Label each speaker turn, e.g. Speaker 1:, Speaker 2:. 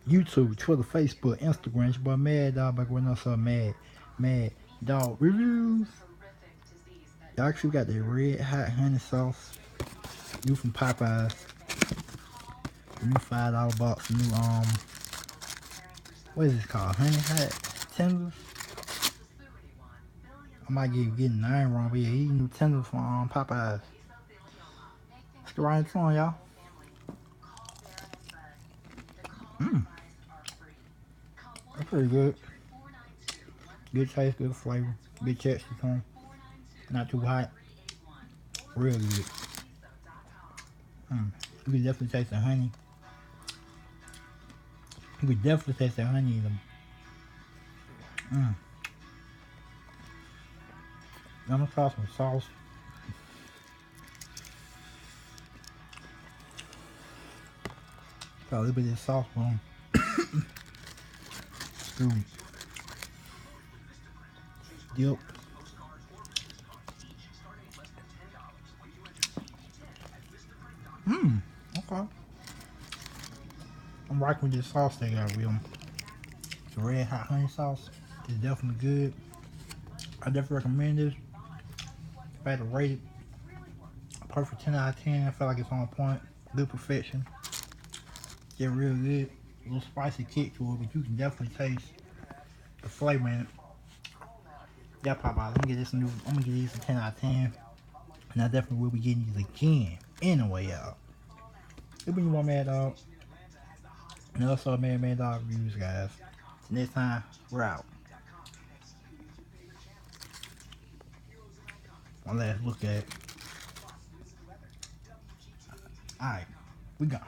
Speaker 1: YouTube, Twitter, Facebook, Instagram. It's your boy Mad Dog back with us Mad Dog Reviews. Y'all actually got the red hot honey sauce. New from Popeyes. The new $5 box. New what is this called? Honey hot tenders. I might getting the name wrong, but yeah, these new tenders from Popeyes. Let's get right into it, y'all. That's pretty good. Good taste, good flavor, good texture tone. Not too hot. Real good. You can definitely taste the honey. You can definitely taste the honey in them. I'm gonna try some sauce. Got a little bit of this sauce on. Dip. Okay. I'm rocking with this sauce they got with them. It's a red hot honey sauce. It's definitely good. I definitely recommend this. If I had to rate it, perfect 10 out of 10. I feel like it's on point. Good perfection. Get real good. A little spicy kick to it, but you can definitely taste the flavor in it. Yeah, Popeyes. I'm gonna give these a 10 out of 10. And I definitely will be getting these again. Anyway, y'all. It's been your one Mad Dog. And also Mad Dog Reviews, guys. Next time, we're out. One last look at it. Alright, we gone.